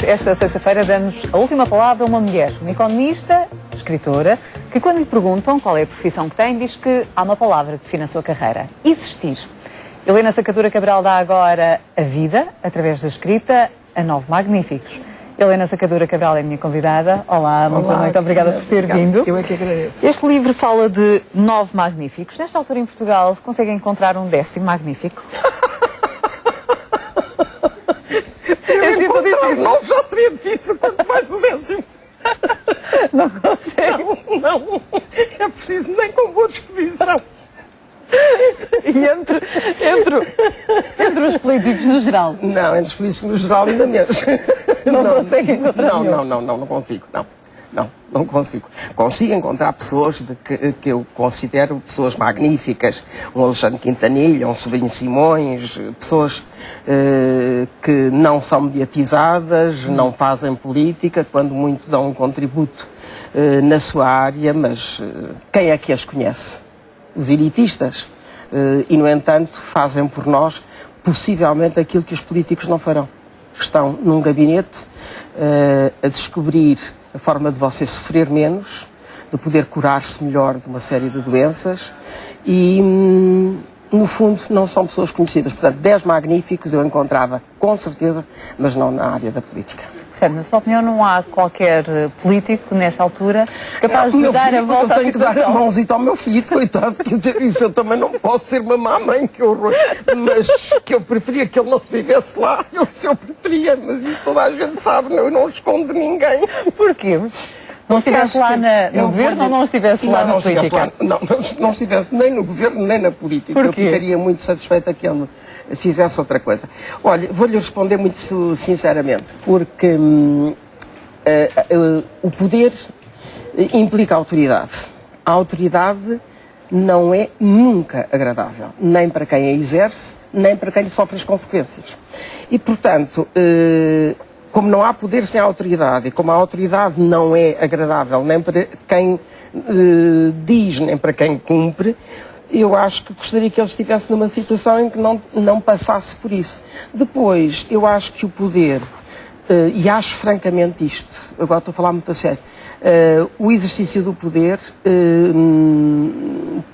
esta sexta-feira damos a última palavra a uma mulher, uma economista, escritora, que quando lhe perguntam qual é a profissão que tem, diz que há uma palavra que define a sua carreira: existir. Helena Sacadura Cabral dá agora a vida, através da escrita, a 9 magníficos. Helena Sacadura Cabral é a minha convidada. Olá, muito boa noite, obrigada por ter vindo. Eu é que agradeço. Este livro fala de 9 magníficos. Nesta altura em Portugal, conseguem encontrar um 10º magnífico? Não, já seria difícil, quanto mais o 10º. Não consegue? Não, é preciso nem com boa disposição. E entre os políticos no geral? Não, entre os políticos no geral ainda menos. Não consegue encontrar nenhum? Não consigo, não consigo. Consigo encontrar pessoas que eu considero pessoas magníficas, um Alexandre Quintanilha, um Sobrinho Simões, pessoas que não são mediatizadas, não fazem política, quando muito dão um contributo na sua área, mas quem é que as conhece? Os elitistas. E, no entanto, fazem por nós, possivelmente, aquilo que os políticos não farão. Estão num gabinete a descobrir a forma de você sofrer menos, de poder curar-se melhor de uma série de doenças e, no fundo, não são pessoas conhecidas. Portanto, 10 magníficos eu encontrava, com certeza, mas não na área da política. Portanto, na sua opinião, não há qualquer político, nesta altura, capaz de dar a volta à situação? Eu tenho que dar a mãozita ao meu filho, coitado, quer dizer, isso eu também não posso ser uma má mãe, que horror, mas que eu preferia que ele não estivesse lá, eu preferia, mas isso toda a gente sabe, eu não escondo de ninguém. Porquê? Não estivesse lá no governo ou não estivesse lá na política? Não estivesse nem no governo nem na política. Porquê? Eu ficaria muito satisfeita que ele fizesse outra coisa. Olha, vou-lhe responder muito sinceramente, porque o poder implica autoridade. A autoridade não é nunca agradável, nem para quem a exerce, nem para quem lhe sofre as consequências. E, portanto, como não há poder sem autoridade, e como a autoridade não é agradável nem para quem diz, nem para quem cumpre, eu acho que gostaria que ele estivesse numa situação em que não passasse por isso. Depois, eu acho que o poder, e acho francamente isto, agora estou a falar muito a sério, o exercício do poder,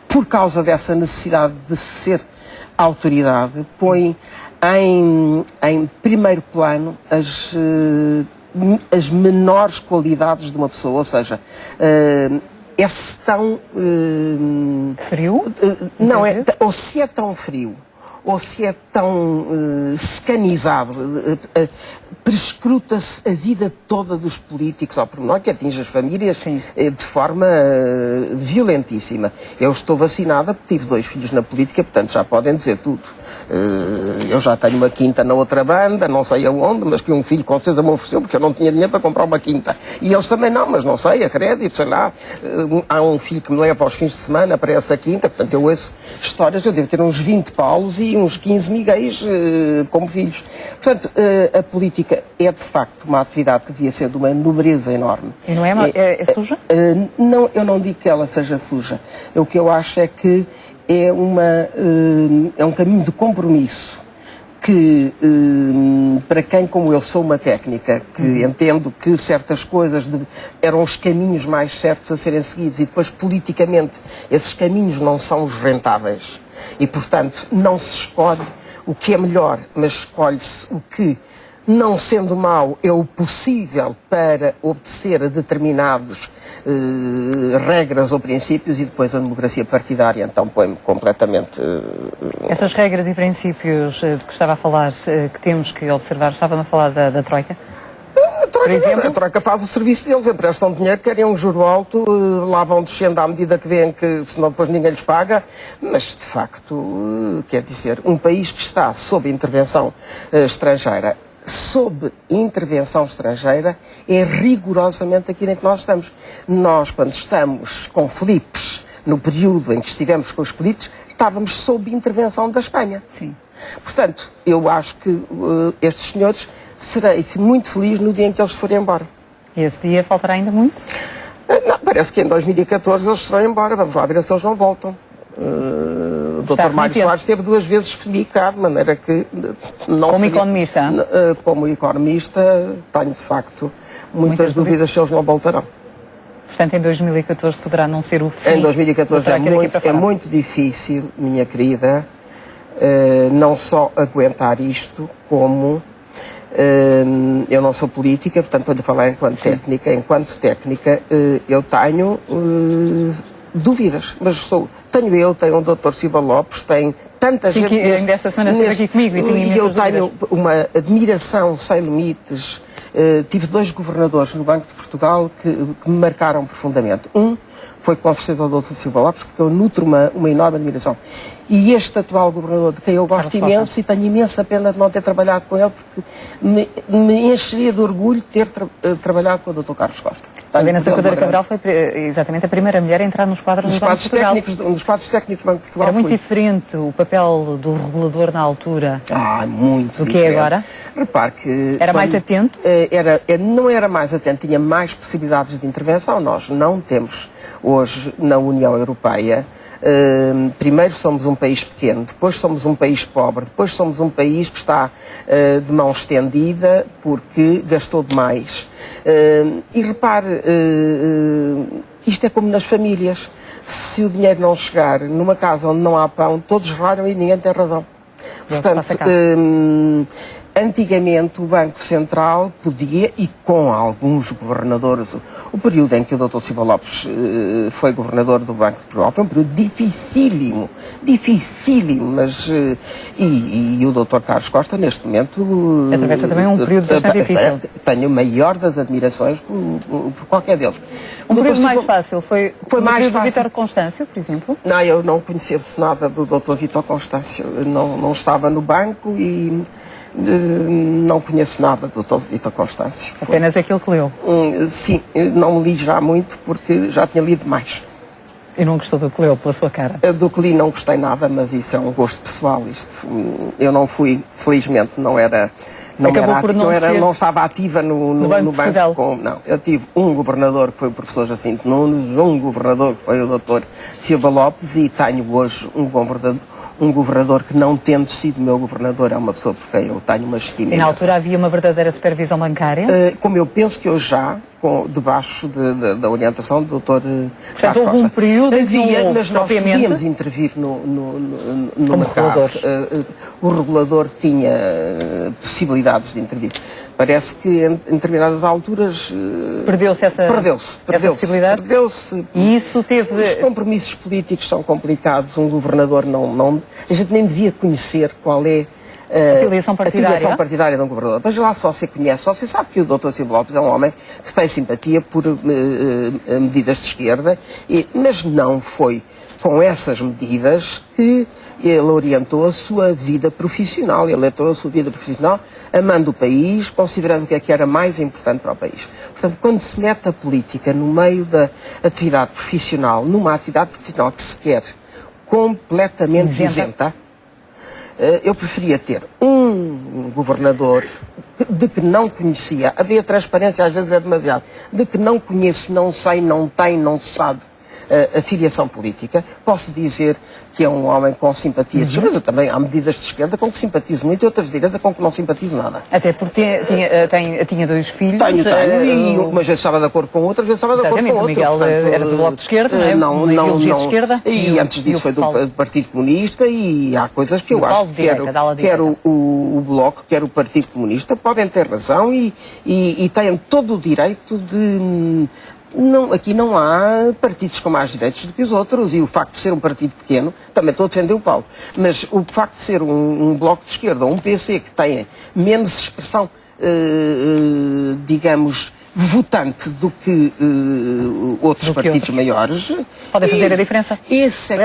por causa dessa necessidade de ser autoridade, põe em primeiro plano as menores qualidades de uma pessoa, ou seja, esse tão frio? Não, ou se é tão frio, ou se é tão secanizado, prescruta-se a vida toda dos políticos ao pormenor, que atinge as famílias de forma violentíssima. Eu estou vacinada porque tive 2 filhos na política, portanto já podem dizer tudo. Eu já tenho uma quinta na outra banda, não sei aonde, mas que um filho com certeza me ofereceu, porque eu não tinha dinheiro para comprar uma quinta. E eles também não, mas não sei, a crédito, sei lá. Há um filho que me leva aos fins de semana para essa quinta, portanto eu ouço histórias, eu devo ter uns 20 Paulos e uns 15 Miguéis como filhos. Portanto, a política é de facto uma atividade que devia ser de uma nobreza enorme. E não é suja? Não, eu não digo que ela seja suja. O que eu acho é que é um caminho de compromisso que, para quem como eu sou uma técnica, que entendo que certas coisas eram os caminhos mais certos a serem seguidos e depois politicamente esses caminhos não são os rentáveis e, portanto, não se escolhe o que é melhor, mas escolhe-se o que, não sendo mau, é o possível para obedecer a determinadas regras ou princípios, e depois a democracia partidária então põe-me completamente... Essas regras e princípios de que estava a falar, que temos que observar, estava-me a falar da Troika? A Troika faz o serviço deles, emprestam dinheiro, querem um juro alto, lá vão descendo à medida que veem que senão depois ninguém lhes paga, mas de facto, quer dizer, um país que está sob intervenção estrangeira, sob intervenção estrangeira, é rigorosamente aquilo em que nós estamos. Nós, quando estamos com Filipes, no período em que estivemos com os Filipes, estávamos sob intervenção da Espanha. Sim. Portanto, eu acho que estes senhores, serei muito feliz no dia em que eles forem embora. E esse dia faltará ainda muito? Não, parece que em 2014 eles serão embora. Vamos lá ver se eles não voltam. o Dr. Mário Soares esteve 2 vezes comigo cá, de maneira que não... Como economista? Como economista, tenho de facto muitas dúvidas se eles não voltarão. Portanto, em 2014 poderá não ser o fim. Em 2014 é muito difícil, minha querida, não só aguentar isto, como eu não sou política, portanto estou-lhe a falar enquanto técnica. Enquanto técnica, eu tenho dúvidas, mas tenho o Dr. Silva Lopes, tem tanta gente... Que ainda esta semana esteve aqui comigo e tinha imensas dúvidas. Eu tenho uma admiração sem limites. Tive 2 governadores no Banco de Portugal que me marcaram profundamente. Um foi com certeza o Dr. Silva Lopes, porque eu nutro uma enorme admiração. E este atual governador, de quem eu gosto imenso, e tenho imensa pena de não ter trabalhado com ele, porque me encheria de orgulho ter trabalhado com o Dr. Carlos Costa. A Helena Sacadura Cabral foi exatamente a primeira mulher a entrar nos quadros do Banco de Portugal. Nos quadros técnicos do Banco de Portugal. Era muito diferente o papel do regulador na altura muito do que é agora? Repare que... Era mais atento? Não era mais atento, tinha mais possibilidades de intervenção. Nós não temos hoje na União Europeia. Primeiro somos um país pequeno, depois somos um país pobre, depois somos um país que está de mão estendida porque gastou demais. E repare, isto é como nas famílias. Se o dinheiro não chegar numa casa onde não há pão, todos ralham e ninguém tem razão. Portanto, antigamente o Banco Central podia, e com alguns governadores, o período em que o Dr. Silva Lopes foi governador do Banco de Portugal foi um período dificílimo, mas e o Dr. Carlos Costa neste momento atravessa também um período bastante difícil. Tenho o maior das admirações por qualquer deles. Um período mais fácil foi mais fácil. Do Vítor Constâncio, por exemplo? Não, eu não conhecia nada do Dr. Vítor Constâncio, não estava no banco e não conheço nada do Dr. Vítor Constâncio. Apenas aquilo que leu? Sim, não li já muito porque já tinha lido mais. E não gostou do que leu, pela sua cara? Do que li não gostei nada, mas isso é um gosto pessoal. Eu não fui, felizmente, não estava ativa no Banco de Portugal. Não, eu tive um governador que foi o professor Jacinto Nunes, um governador que foi o Dr. Silva Lopes e tenho hoje um governador que, não tendo sido meu governador, é uma pessoa por quem eu tenho uma estima. E na altura havia uma verdadeira supervisão bancária? Como eu penso que eu debaixo da orientação do Dr. Portanto, houve um período em que mas nós podíamos intervir no mercado. O regulador tinha possibilidades de intervir. Parece que em determinadas alturas perdeu-se essa possibilidade? Perdeu-se. E isso teve... Os compromissos políticos são complicados. Um governador a gente nem devia conhecer qual é a filiação partidária de um governador. Veja lá, só você conhece, só você sabe que o Dr. Silva Lopes é um homem que tem simpatia por medidas de esquerda, mas não foi com essas medidas que ele orientou a sua vida profissional. Ele orientou a sua vida profissional amando o país, considerando o que é que era mais importante para o país. Portanto, quando se mete a política no meio da atividade profissional, numa atividade profissional que se quer completamente isenta, eu preferia ter um governador de que não conhecia, havia transparência, às vezes é demasiado, de que não conheço, não sei, não tem, não se sabe a filiação política. Posso dizer que é um homem com simpatia de esquerda, também há medidas de esquerda com que simpatizo muito e outras de direita com que não simpatizo nada. Até porque tinha 2 filhos. Tenho, e umas vezes estava de acordo com outras, vezes estava de acordo com outras. O Miguel era do Bloco de Esquerda, não é? Não. De esquerda. E antes disso foi do Partido Comunista e há coisas que eu acho que quer o Bloco, quer o Partido Comunista, podem ter razão e têm todo o direito de... aqui não há partidos com mais direitos do que os outros, e o facto de ser um partido pequeno, também estou a defender o Paulo, mas o facto de ser um Bloco de Esquerda ou um PC que tenha menos expressão, digamos, votante do que outros partidos maiores... Podem fazer a diferença.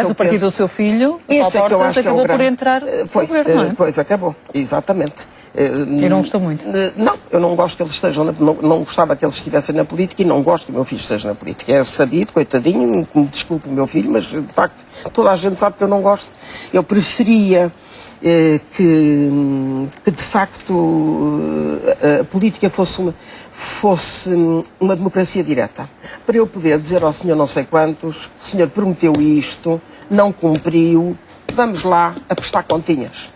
O partido do seu filho, esse é que eu acho que acabou por entrar no governo, não é? Pois, acabou, exatamente. E não gostou muito? Não, eu não gosto que eles estejam, não gostava que eles estivessem na política e não gosto que o meu filho esteja na política. É sabido, coitadinho, me desculpe o meu filho, mas de facto toda a gente sabe que eu não gosto. Eu preferia que de facto a política fosse uma democracia direta, para eu poder dizer ao senhor não sei quantos: o senhor prometeu isto, não cumpriu, vamos lá a prestar continhas.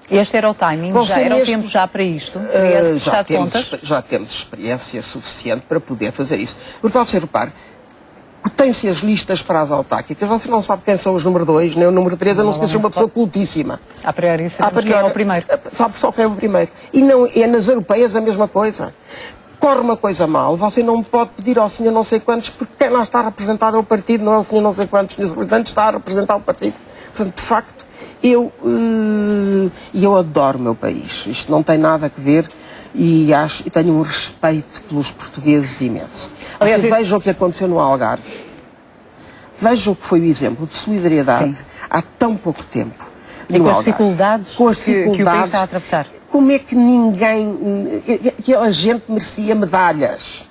Este era o timing, já era o tempo já para isto? Já temos experiência suficiente para poder fazer isso. Porque você repare, tem-se as listas para as autárquicas, você não sabe quem são os número 2, nem o número 3, a não ser que seja uma pessoa cultíssima. A priori sabemos quem é o primeiro. Sabe só quem é o primeiro. E não, é nas europeias a mesma coisa. Corre uma coisa mal, você não pode pedir ao senhor não sei quantos, porque quem lá está representado é o partido, não é o senhor não sei quantos, o senhor representante está a representar o partido. Portanto, de facto, eu adoro o meu país. Isto não tem nada a ver e tenho um respeito pelos portugueses imenso. Aliás, vejam o que aconteceu no Algarve. Vejam o que foi o exemplo de solidariedade há tão pouco tempo. E com as dificuldades que o país está a atravessar. Como é que que a gente merecia medalhas?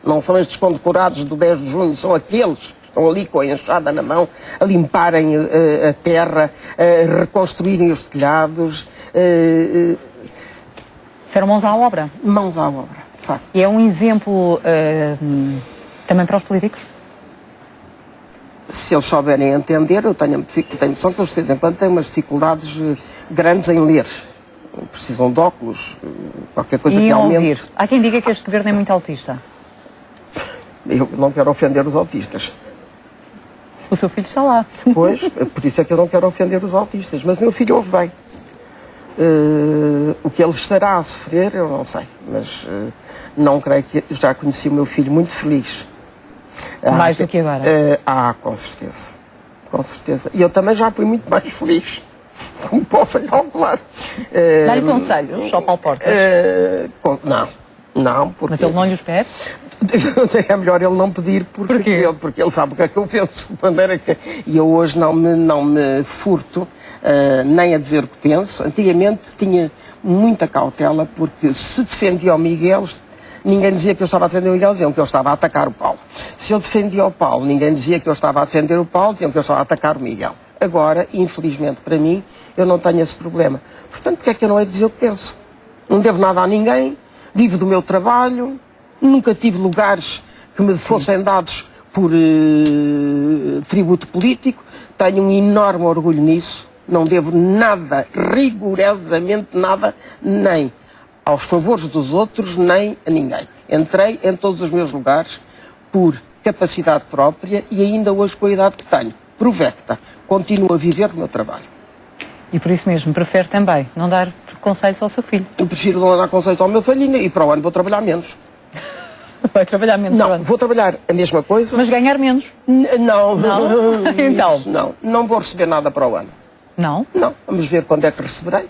Não são estes condecorados do 10 de junho, são aqueles que estão ali com a enxada na mão, a limparem a terra, a reconstruírem os telhados. Serão mãos à obra. Mãos à obra, de facto. E é um exemplo também para os políticos? Se eles souberem entender, eu tenho noção que eles de vez em quando têm umas dificuldades grandes em ler. Precisam de óculos, qualquer coisa que aumente. Ouvir. Há quem diga que este governo é muito autista. Eu não quero ofender os autistas. O seu filho está lá. Pois, por isso é que eu não quero ofender os autistas. Mas meu filho ouve bem. O que ele estará a sofrer, eu não sei. Mas não creio que... Já conheci o meu filho muito feliz. Mais do que agora? Com certeza. Com certeza. E eu também já fui muito mais feliz. Como possa calcular. Dá-lhe conselhos, só Paulo Portas? Não, porque... Mas ele não lhe os pede? É melhor ele não pedir, porque ele sabe o que é que eu penso. De maneira que... E eu hoje não me furto nem a dizer o que penso. Antigamente tinha muita cautela, porque se defendia o Miguel, ninguém dizia que eu estava a defender o Miguel, diziam que eu estava a atacar o Paulo. Se eu defendia o Paulo, ninguém dizia que eu estava a defender o Paulo, diziam que eu estava a atacar o Miguel. Agora, infelizmente para mim, eu não tenho esse problema. Portanto, porque é que eu não hei de dizer o que penso? Não devo nada a ninguém, vivo do meu trabalho, nunca tive lugares que me fossem dados por tributo político, tenho um enorme orgulho nisso, não devo nada, rigorosamente nada, nem aos favores dos outros, nem a ninguém. Entrei em todos os meus lugares por capacidade própria e ainda hoje com a idade que tenho. Provecta, continuo a viver do meu trabalho. E por isso mesmo, prefere também não dar conselhos ao seu filho? Eu prefiro não dar conselhos ao meu filho e para o ano vou trabalhar menos. Vai trabalhar menos? Não, vou trabalhar a mesma coisa. Mas ganhar menos? Não. Então? Não vou receber nada para o ano. Não? Não, vamos ver quando é que receberei.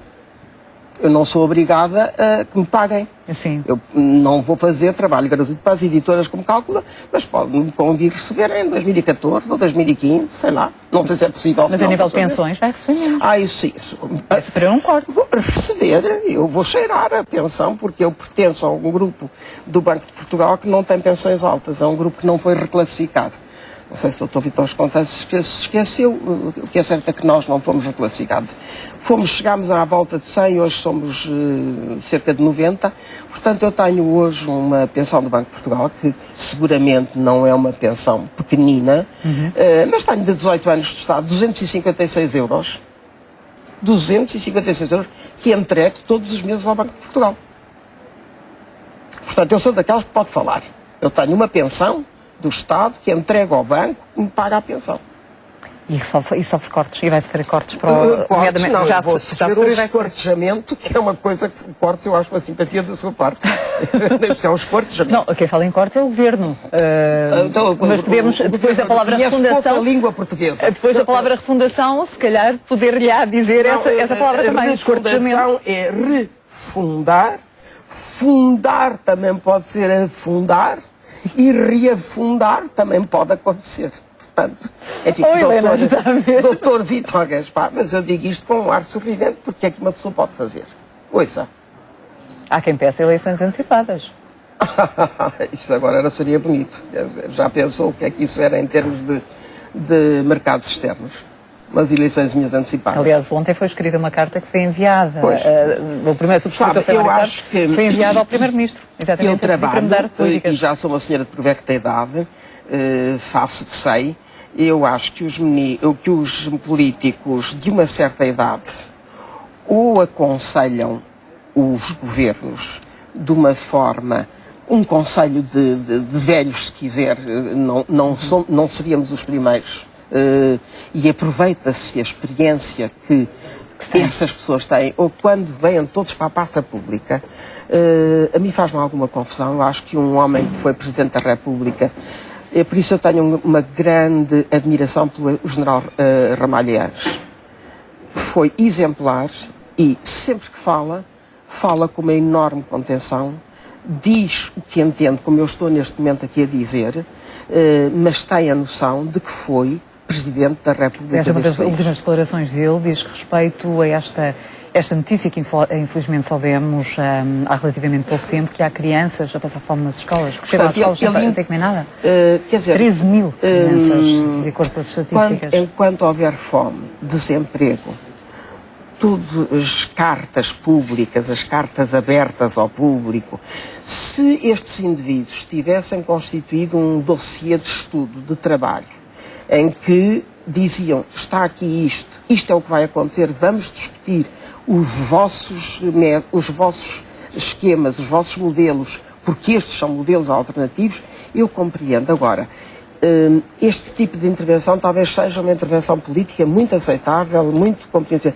Eu não sou obrigada a que me paguem. Sim. Eu não vou fazer trabalho gratuito para as editoras como cálcula, mas pode-me convir receber em 2014 ou 2015, sei lá. Não sei se é possível. Mas a nível de pensões vai receber menos. Isso sim. Vai sofrer um corte. Vou receber, eu vou cheirar a pensão, porque eu pertenço a um grupo do Banco de Portugal que não tem pensões altas. É um grupo que não foi reclassificado. Não sei se o Dr. Vítor Contas se esqueceu. O que é certo é que nós não fomos reclassificados. Chegámos à volta de 100, hoje somos cerca de 90. Portanto, eu tenho hoje uma pensão do Banco de Portugal, que seguramente não é uma pensão pequenina, mas tenho de 18 anos de Estado, 256 euros. 256 euros que entrego todos os meses ao Banco de Portugal. Portanto, eu sou daquelas que pode falar. Eu tenho uma pensão do Estado que entrega ao banco e me paga a pensão. E sofre cortes? E vai sofrer cortes para o... Cortes não, já vou sofrer um esquartejamento, que é uma coisa que cortes eu acho uma simpatia da sua parte. Deve ser um esquartejamento. Não, quem fala em cortes é o Governo. Mas podemos, depois da palavra refundação... a língua portuguesa. Depois da palavra refundação, se calhar poder-lhe dizer essa palavra também. Esquartejamento é refundar. Fundar também pode ser afundar. E reafundar também pode acontecer. Portanto, é tipo, doutor Vítor Gaspar, mas eu digo isto com um ar sorridente, porque é que uma pessoa pode fazer? Ouça. Há quem peça eleições antecipadas. Isto agora seria bonito. Já pensou o que é que isso era em termos de mercados externos? Umas eleiçõezinhas antecipadas. Aliás, ontem foi escrita uma carta que foi enviada. O primeiro subscritor foi enviado ao Primeiro-Ministro. Exatamente. Eu trabalho e já sou uma senhora de provecta idade, faço o que sei Eu acho que os políticos de uma certa idade ou aconselham os governos de uma forma, um conselho de velhos, se quiser, não seríamos os primeiros, e aproveita-se a experiência que essas pessoas têm, ou quando vêm todos para a praça pública, a mim faz-me alguma confusão. Eu acho que um homem que foi Presidente da República, por isso eu tenho uma grande admiração pelo general Ramalhianes. Foi exemplar e sempre que fala com uma enorme contenção, diz o que entende, como eu estou neste momento aqui a dizer, mas tem a noção de que foi Presidente da República. Essa é uma das últimas declarações dele, diz respeito a esta notícia que infelizmente soubemos há relativamente pouco tempo, que há crianças a passar fome nas escolas, que chegam às escolas sem comer nada. Quer dizer, 13 mil crianças, de acordo com as estatísticas. Enquanto houver fome, desemprego, todas as cartas públicas, as cartas abertas ao público, se estes indivíduos tivessem constituído um dossiê de estudo, de trabalho, em que diziam, está aqui isto é o que vai acontecer, vamos discutir os vossos esquemas, os vossos modelos, porque estes são modelos alternativos, eu compreendo. Agora, este tipo de intervenção talvez seja uma intervenção política muito aceitável, muito compreensível.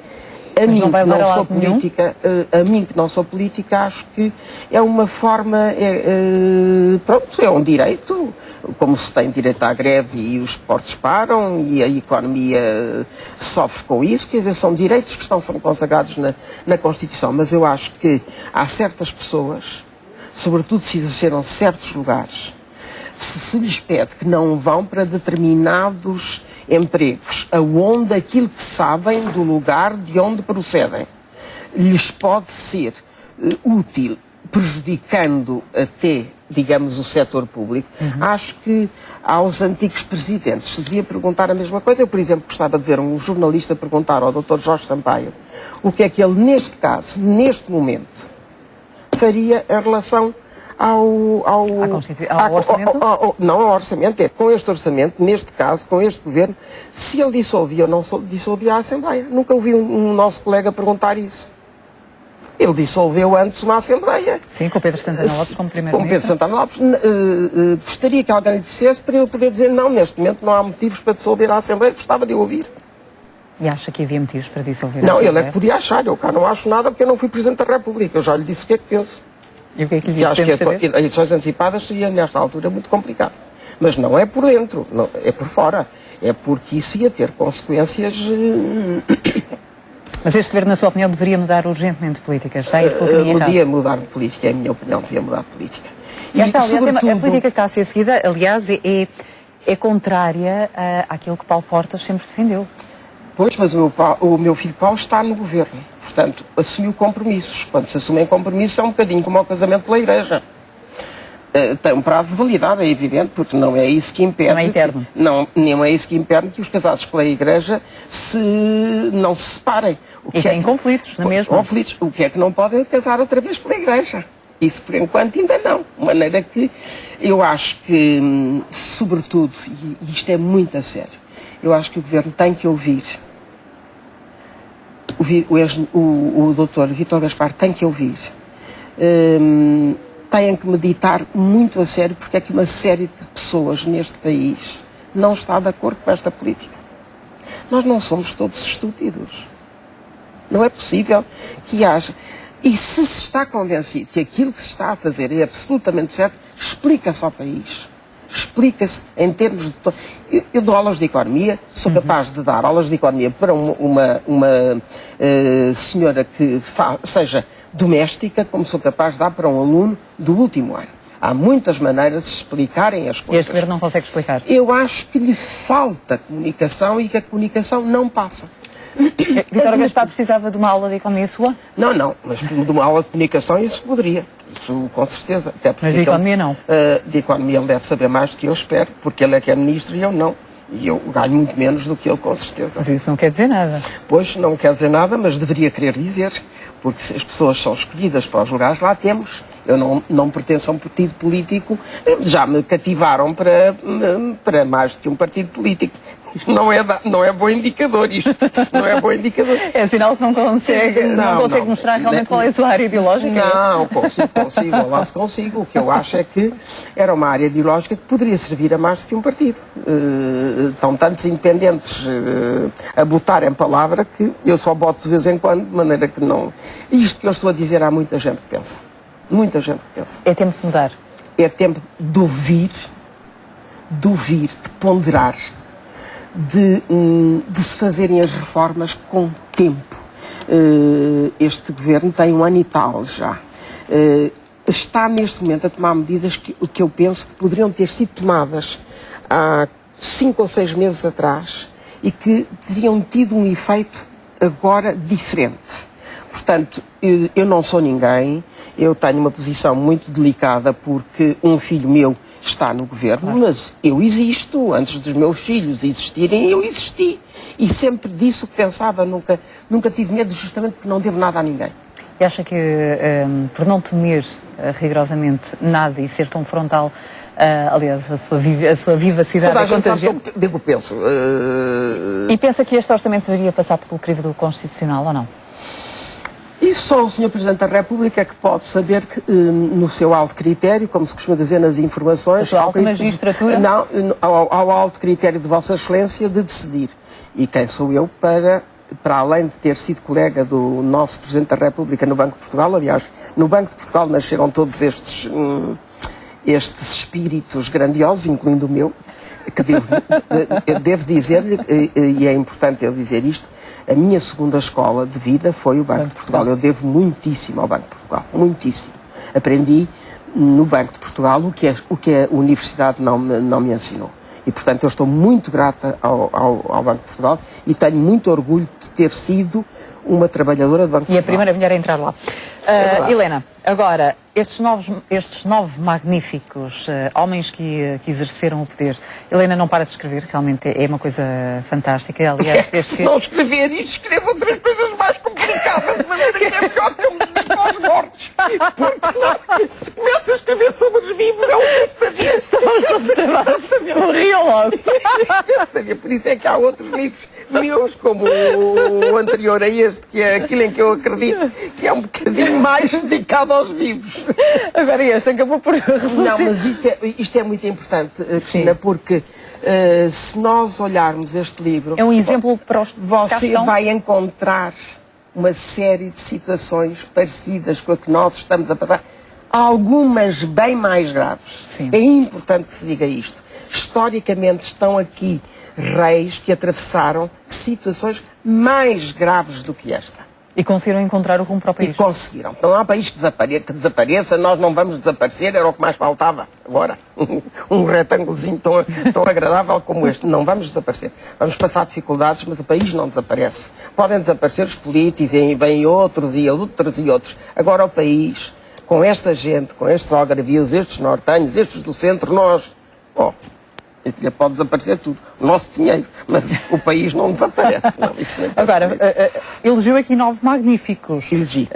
A mim, que não sou política, acho que é uma forma, pronto, é um direito, como se tem direito à greve e os portos param e a economia sofre com isso, quer dizer, são direitos que são consagrados na Constituição, mas eu acho que há certas pessoas, sobretudo se exerceram certos lugares, se lhes pede que não vão para determinados empregos, aonde aquilo que sabem do lugar de onde procedem lhes pode ser útil, prejudicando até, digamos, o setor público, acho que aos antigos presidentes se devia perguntar a mesma coisa. Eu, por exemplo, gostava de ver um jornalista perguntar ao Dr. Jorge Sampaio o que é que ele, neste caso, neste momento, faria em relação ao orçamento? Não ao orçamento, é com este orçamento, neste caso, com este governo, se ele dissolvia ou não dissolvia a Assembleia. Nunca ouvi um nosso colega perguntar isso. Ele dissolveu antes uma Assembleia. Sim, com o Pedro Santana Lopes como Primeiro-Ministro. Com Pedro Santana Lopes. Gostaria que alguém lhe dissesse para ele poder dizer não, neste momento não há motivos para dissolver a Assembleia. Gostava de ouvir. E acha que havia motivos para dissolver a Assembleia? Assembleia? Não, ele é que podia achar. Eu cá não acho nada porque eu não fui Presidente da República. Eu já lhe disse o que é que penso. E o que é que lhe disse? Acho que as eleições antecipadas seria, nesta altura, muito complicado. Mas não é por dentro, não, é por fora. É porque isso ia ter consequências... Mas este governo, na sua opinião, deveria mudar urgentemente de política? Está aí pelo caminho errado? Podia mudar de política, é a minha opinião, devia mudar de política. E esta, aliás, sobretudo... a política que está a ser seguida, aliás, é contrária àquilo que Paulo Portas sempre defendeu. Pois, mas o meu filho Paulo está no governo, portanto, assumiu compromissos. Quando se assumem compromissos é um bocadinho como ao casamento pela Igreja. Tem um prazo de validade, é evidente, porque não é isso que impede... Não é eterno. Não é isso que impede que os casados pela Igreja não se separem. E têm conflitos, não é mesmo? Conflitos. O que é que não podem casar outra vez pela Igreja. Isso, por enquanto, ainda não. De maneira que eu acho que, sobretudo, e isto é muito a sério, eu acho que o Governo tem que ouvir... O doutor Vítor Gaspar tem que ouvir, têm que meditar muito a sério porque é que uma série de pessoas neste país não está de acordo com esta política. Nós não somos todos estúpidos. Não é possível que haja... E se está convencido que aquilo que se está a fazer é absolutamente certo, explica-se ao país. Explica-se em termos de... Eu dou aulas de economia, sou capaz de dar aulas de economia para uma senhora que seja doméstica, como sou capaz de dar para um aluno do último ano. Há muitas maneiras de explicarem as coisas. E este governo não consegue explicar? Eu acho que lhe falta comunicação e que a comunicação não passa. Vítor Gaspar precisava de uma aula de economia sua? Não, mas de uma aula de comunicação isso poderia. Isso com certeza. Até porque mas de economia não? De economia ele deve saber mais do que eu espero, porque ele é que é ministro e eu não. E eu ganho muito menos do que ele, com certeza. Mas isso não quer dizer nada. Pois, não quer dizer nada, mas deveria querer dizer, porque se as pessoas são escolhidas para os lugares, lá temos, Eu não pertenço a um partido político, já me cativaram para mais do que um partido político. Não é bom indicador isto. Não é bom indicador. É sinal que não consegue mostrar realmente qual é a sua área ideológica? Não, consigo, lá se consigo. O que eu acho é que era uma área ideológica que poderia servir a mais do que um partido. Estão tantos independentes a botar em palavra que eu só boto de vez em quando, de maneira que não... Isto que eu estou a dizer, há muita gente que pensa. Muita gente que pensa. É tempo de mudar. É tempo de ouvir, de ponderar, de se fazerem as reformas com tempo. Este governo tem 1 ano e tal já. Está neste momento a tomar medidas que eu penso que poderiam ter sido tomadas há 5 ou 6 meses atrás e que teriam tido um efeito agora diferente. Portanto, eu não sou ninguém, eu tenho uma posição muito delicada porque um filho meu está no governo, mas eu existo. Antes dos meus filhos existirem, eu existi. E sempre disse o que pensava, nunca tive medo, justamente porque não devo nada a ninguém. E acha que, por não temer rigorosamente nada e ser tão frontal, aliás, a sua vivacidade Toda a gente contagiante? sabe o que eu digo, penso. E pensa que este orçamento deveria passar pelo crivo do Constitucional ou não? Isso só o Sr. Presidente da República é que pode saber que, no seu alto critério, como se costuma dizer nas informações... A sua alta magistratura? Não, ao alto critério de Vossa Excelência de decidir. E quem sou eu para além de ter sido colega do nosso Presidente da República no Banco de Portugal, aliás, no Banco de Portugal nasceram todos estes espíritos grandiosos, incluindo o meu, que devo dizer-lhe, e é importante eu dizer isto, a minha segunda escola de vida foi o Banco de Portugal. Eu devo muitíssimo ao Banco de Portugal, muitíssimo. Aprendi no Banco de Portugal o que a Universidade não me ensinou. E, portanto, eu estou muito grata ao Banco de Portugal e tenho muito orgulho de ter sido uma trabalhadora do Banco de Portugal. E a primeira mulher a entrar lá. Helena, agora, estes 9 magníficos homens que exerceram o poder, Helena não para de escrever, realmente é uma coisa fantástica. Aliás, se não escrever isto, escrevo outras coisas mais complicadas, de maneira que é pior que eu me dedico aos mortos. Porque senão, se começo a escrever sobre os vivos, é um besta. Estamos todos travados. Morriam logo. Por isso é que há outros livros meus, como o anterior a este, que é aquilo em que eu acredito, que é um bocadinho mais dedicado aos vivos. Agora este acabou por ressuscitar. Não, mas isto é muito importante, Cristina, porque se nós olharmos este livro... É um exemplo para os... Você vai encontrar uma série de situações parecidas com a que nós estamos a passar, algumas bem mais graves. Sim. É importante que se diga isto. Historicamente estão aqui reis que atravessaram situações mais graves do que esta. E conseguiram encontrar o rumo para o país. E conseguiram. Não há país que desapareça, nós não vamos desaparecer, era o que mais faltava. Agora, um retângulozinho tão agradável como este. Não vamos desaparecer. Vamos passar dificuldades, mas o país não desaparece. Podem desaparecer os políticos, e vêm outros e outros e outros. Agora o país, com esta gente, com estes algarvios, estes nortenhos, estes do centro, nós... Minha filha, pode desaparecer tudo. O nosso dinheiro. Mas o país não desaparece. Não, isso nem agora, elegeu aqui 9 magníficos. Elegi.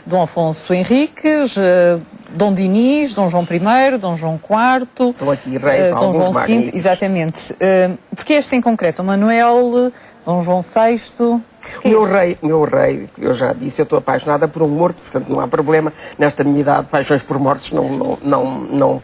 Dom Afonso Henriques, Dom Dinis, Dom João I, Dom João IV... Estão aqui reis, Dom alguns João V, magníficos. exatamente. Porque este em concreto, o Manuel, Dom João VI... Meu rei, que eu já disse, eu estou apaixonada por um morto, portanto não há problema. Nesta minha idade, paixões por mortos não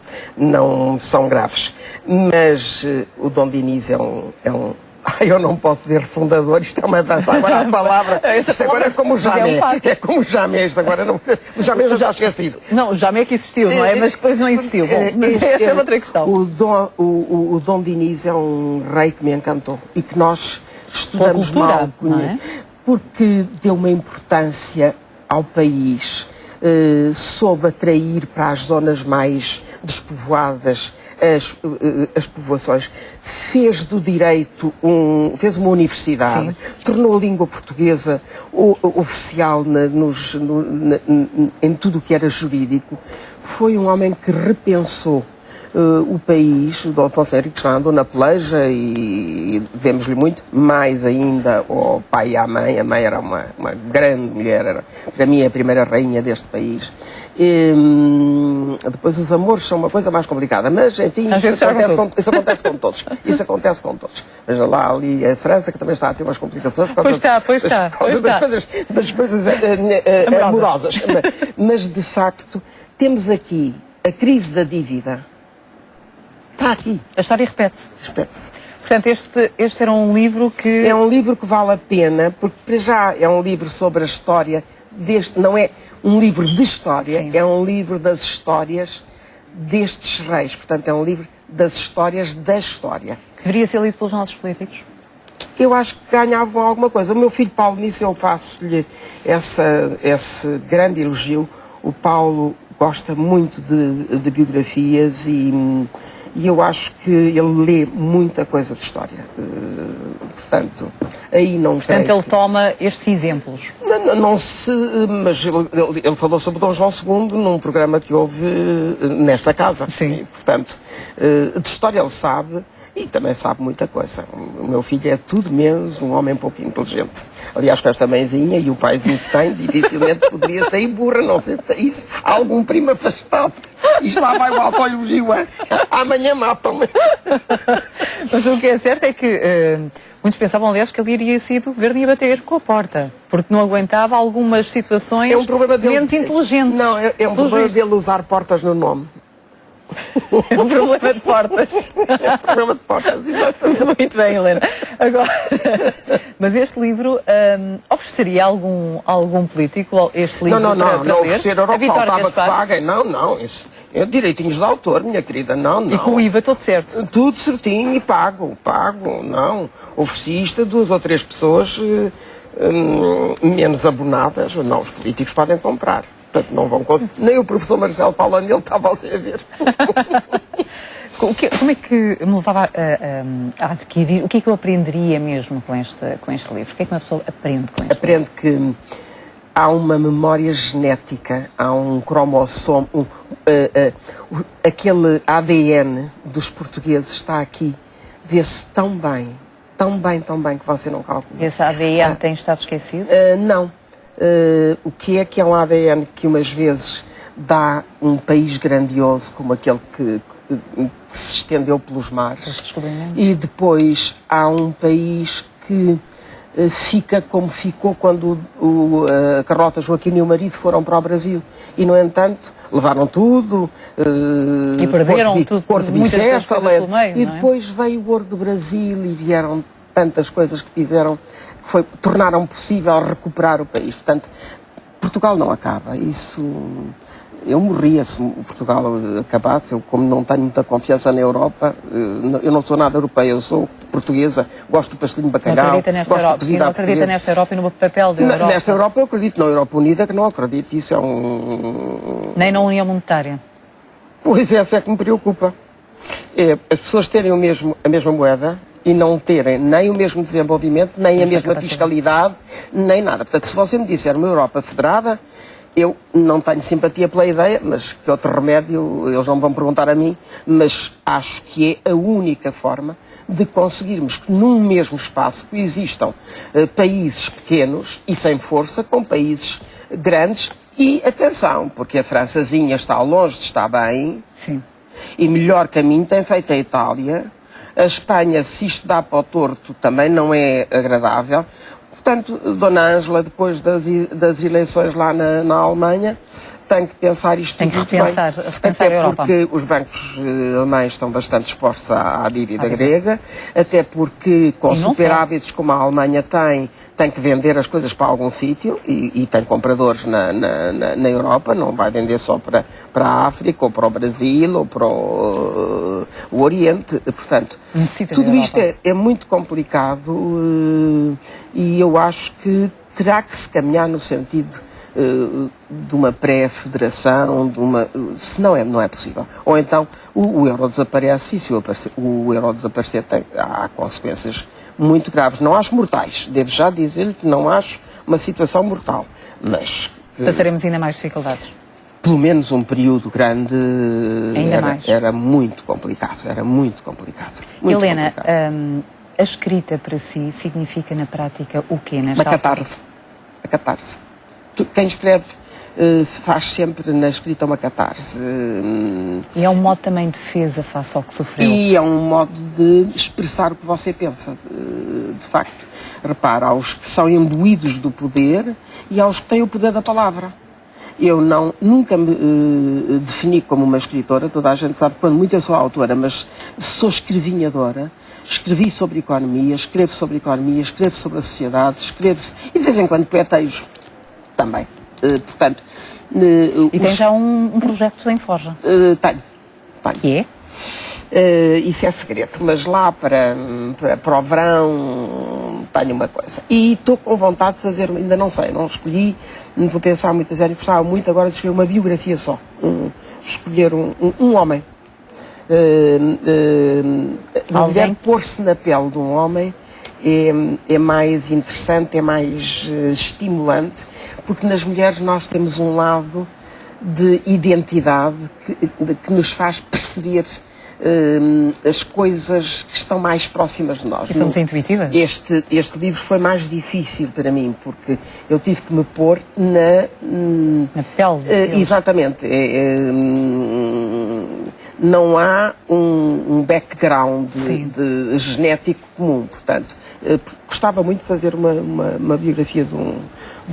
são graves. Mas o Dom Dinis é um eu não posso dizer fundador, isto é uma dança. Agora a palavra, isto agora é como o Jamé. É como o Jamé, isto agora não... O Jamé já está esquecido. Não, o Jamé que existiu, não é? Mas depois não existiu. Bom, mas essa é outra questão. O Dom Dinis é um rei que me encantou e que nós estudamos mal, não é? Porque deu uma importância ao país, soube atrair para as zonas mais despovoadas as povoações, fez do direito fez uma universidade, sim, tornou a língua portuguesa oficial em tudo o que era jurídico. Foi um homem que repensou o país, o Dom Afonso Henriques andou na peleja e devemos-lhe muito, mais ainda ao pai e à mãe. A mãe era uma grande mulher, era para mim a primeira rainha deste país. Depois os amores são uma coisa mais complicada, mas enfim, isso acontece com todos. Isso acontece com todos. Veja lá ali a França, que também está a ter umas complicações por causa das coisas amorosas. Mas de facto temos aqui a crise da dívida. Está aqui. A história repete-se. Repete-se. Portanto, este era um livro que... É um livro que vale a pena, porque para já é um livro sobre a história não é um livro de história, sim, é um livro das histórias destes reis. Portanto, é um livro das histórias da história. Que deveria ser lido pelos nossos políticos? Eu acho que ganhavam alguma coisa. O meu filho Paulo, nisso eu passo-lhe esse grande elogio. O Paulo gosta muito de biografias e eu acho que ele lê muita coisa de história. Portanto, aí não Portanto, ele toma estes exemplos. Mas ele falou sobre Dom João II num programa que houve nesta casa. Sim. E, portanto, de história ele sabe e também sabe muita coisa. O meu filho é tudo menos um homem pouco inteligente. Aliás, com esta mãezinha e o paizinho que tem, dificilmente poderia sair burra, não sei se isso. Há algum primo afastado. Isto lá vai o autoelogio. Amanhã matam-me. Mas o que é certo é que muitos pensavam, aliás, que ele iria sair do governo e ia bater com a porta, porque não aguentava algumas situações menos inteligentes. Não, é um problema dele usar portas no nome. É um problema de portas. É um problema de portas, exatamente. Muito bem, Helena. Agora, mas este livro ofereceria algum político este livro? Não oferecer Europa, faltava que paguem. Não, isso é direitinhos de autor, minha querida, não. E com o IVA todo certo? Tudo certinho e pago, não. Ofereci isto a 2 ou 3 pessoas menos abonadas, não, os políticos podem comprar. Portanto, não vão conseguir. Nem o professor Marcelo Paulani, ele estava a ver. Como é que me levava a adquirir? O que é que eu aprenderia mesmo com este livro? O que é que uma pessoa aprende com este Aprende livro? Que há uma memória genética, há um cromossomo, aquele ADN dos portugueses está aqui. Vê-se tão bem que você não calcula. Esse ADN tem estado esquecido? Não. O que é um ADN que umas vezes dá um país grandioso como aquele que se estendeu pelos mares, e depois há um país que fica como ficou quando a Carlota Joaquim e o marido foram para o Brasil e, no entanto, levaram tudo e perderam tudo, Porto Bicéfala, e não é? Depois veio o ouro do Brasil e vieram tantas coisas que fizeram, tornaram possível recuperar o país. Portanto, Portugal não acaba. Isso, eu morria se Portugal acabasse. Eu, como não tenho muita confiança na Europa, eu não sou nada europeia, eu sou portuguesa, gosto do pastelinho de bacalhau, gosto de cozida. Não acredita nesta Europa e no papel da Europa? Nesta Europa eu acredito, na Europa Unida que não acredito. Isso é Nem na União Monetária? Pois, essa é que me preocupa. É as pessoas terem a mesma moeda e não terem nem o mesmo desenvolvimento, nem a mesma fiscalidade, nem nada. Portanto, se você me disser uma Europa federada, eu não tenho simpatia pela ideia, mas que outro remédio, eles não vão perguntar a mim, mas acho que é a única forma de conseguirmos que num mesmo espaço coexistam países pequenos e sem força com países grandes. E atenção, porque a Françazinha está longe de estar bem. Sim. E melhor caminho tem feito a Itália. A Espanha, se isto dá para o torto, também não é agradável. Portanto, Dona Ângela, depois das eleições lá na Alemanha, tem que pensar isto tem que muito bem. repensar até a Europa. Porque os bancos alemães estão bastante expostos à dívida grega, até porque com superávites como a Alemanha tem que vender as coisas para algum sítio e tem compradores na Europa, não vai vender só para a África, ou para o Brasil, ou para o Oriente. Portanto, tudo isto é muito complicado e eu acho que terá que se caminhar no sentido de uma pré-federação, senão não é possível. Ou então o euro desaparece, e se o euro desaparecer há consequências muito graves. Não acho mortais, devo já dizer-lhe que não acho uma situação mortal, mas... Passaremos ainda mais dificuldades. pelo menos um período grande, era muito complicado, Muito Helena, complicado. a escrita para si significa na prática o quê nesta catarse. A catarse. Quem escreve faz sempre na escrita uma catarse. E é um modo também de defesa face ao que sofreu. E é um modo de expressar o que você pensa, de facto. Repara, aos que são imbuídos do poder e aos que têm o poder da palavra. Eu nunca me defini como uma escritora, toda a gente sabe quando muito eu sou autora, mas sou escrevinhadora. Escrevi sobre economia, escrevo sobre a sociedade, e de vez em quando poeteiros também. Portanto, e tem já um projeto em Forja? Tenho. Que é? Isso é segredo, mas lá para o verão tenho uma coisa. E estou com vontade de fazer, ainda não sei, não escolhi, não vou pensar muito a sério, gostava muito agora de escrever uma biografia só. Escolher um homem. A mulher pôr-se na pele de um homem é mais interessante, é mais estimulante, porque nas mulheres nós temos um lado de identidade que nos faz perceber as coisas que estão mais próximas de nós. E somos intuitivas? Este livro foi mais difícil para mim, porque eu tive que me pôr na pele. Exatamente. Não há um background de genético comum, portanto, gostava muito de fazer uma biografia de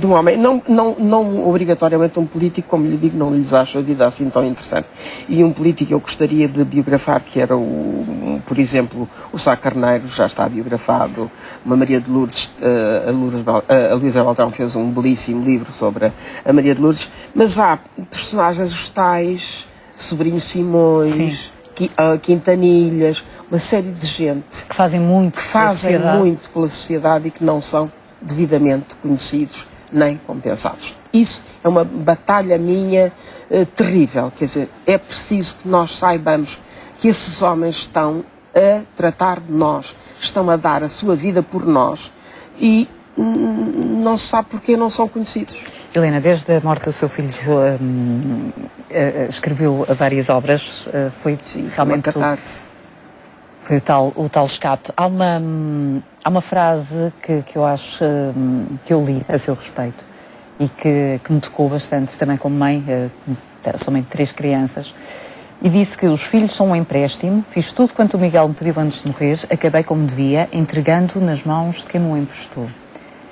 um homem, não obrigatoriamente um político, como lhe digo, não lhes acho a vida assim tão interessante. E um político eu gostaria de biografar, que era, por exemplo, o Sá Carneiro, já está biografado, uma Maria de Lourdes, a Luísa Beltrão fez um belíssimo livro sobre a Maria de Lourdes, mas há personagens, os tais, Sobrinho Simões, Quintanilhas, uma série de gente que fazem muito pela sociedade e que não são devidamente conhecidos nem compensados. Isso é uma batalha minha terrível, quer dizer, é preciso que nós saibamos que esses homens estão a tratar de nós, estão a dar a sua vida por nós e não se sabe porque não são conhecidos. Helena, desde a morte do seu filho escreveu várias obras, foi realmente uma catarse. Foi o tal escape. Há uma frase que eu acho que eu li a seu respeito e que me tocou bastante também como mãe, sou mãe de 3 crianças, e disse que os filhos são um empréstimo, fiz tudo quanto o Miguel me pediu antes de morrer, acabei como devia, entregando-o nas mãos de quem me o emprestou.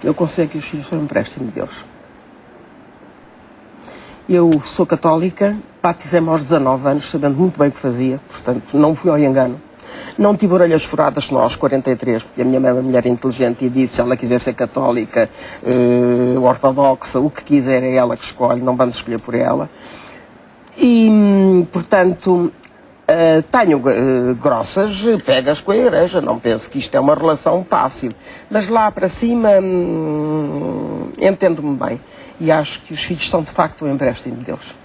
Eu considero que os filhos são um empréstimo de Deus. Eu sou católica, batizei-me aos 19 anos, sabendo muito bem o que fazia, portanto não fui ao engano. Não tive orelhas furadas só aos 43, porque a minha mãe é uma mulher inteligente e disse, se ela quiser ser católica, ortodoxa, o que quiser é ela que escolhe, não vamos escolher por ela. E, portanto, tenho grossas pegas com a igreja, não penso que isto é uma relação fácil. Mas lá para cima, entendo-me bem. E acho que os filhos são de facto um empréstimo de Deus.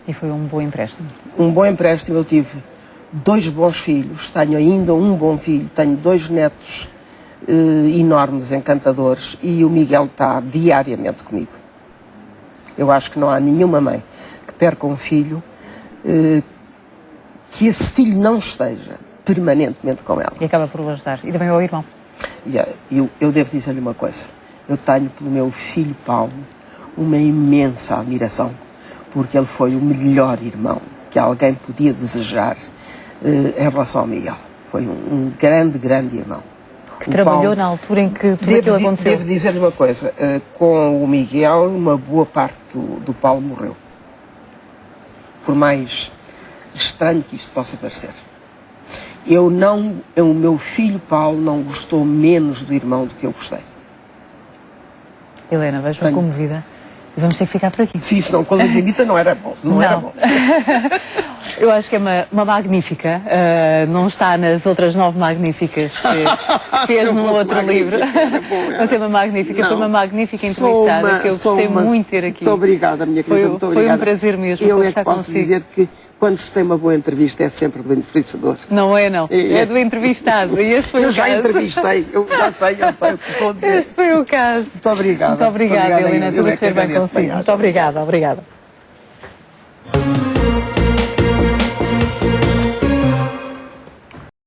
E foi um bom empréstimo? Um bom empréstimo, eu tive 2 bons filhos, tenho ainda um bom filho, tenho 2 netos enormes, encantadores, e o Miguel está diariamente comigo. Eu acho que não há nenhuma mãe que perca um filho, que esse filho não esteja permanentemente com ela. E acaba por o ajudar. E também ao irmão. Eu devo dizer-lhe uma coisa, eu tenho pelo meu filho Paulo uma imensa admiração, porque ele foi o melhor irmão que alguém podia desejar em relação ao Miguel. Foi um grande, grande irmão. Que trabalhou Paulo, na altura em que tudo aquilo aconteceu. Devo dizer-lhe uma coisa, com o Miguel, uma boa parte do Paulo morreu. Por mais estranho que isto possa parecer. O meu filho Paulo não gostou menos do irmão do que eu gostei. Helena, vejo-me comovida. E vamos ter que ficar por aqui. Sim, senão quando a limita não era bom. Não era bom. Eu acho que é uma magnífica. Não está nas outras 9 magníficas que fez no outro livro. Mas é uma magnífica. Não, foi uma magnífica entrevistada que eu gostei muito de ter aqui. Muito obrigada, minha querida. Muito obrigada. Foi um prazer mesmo. Eu posso dizer que quando se tem uma boa entrevista é sempre do entrevistador. Não é, não. É do entrevistado. E esse foi o caso. Eu já entrevistei. Eu já sei o que estou a dizer. Este foi o caso. Muito obrigada. Muito obrigada, Helena. Tudo a correr bem consigo. Muito obrigada.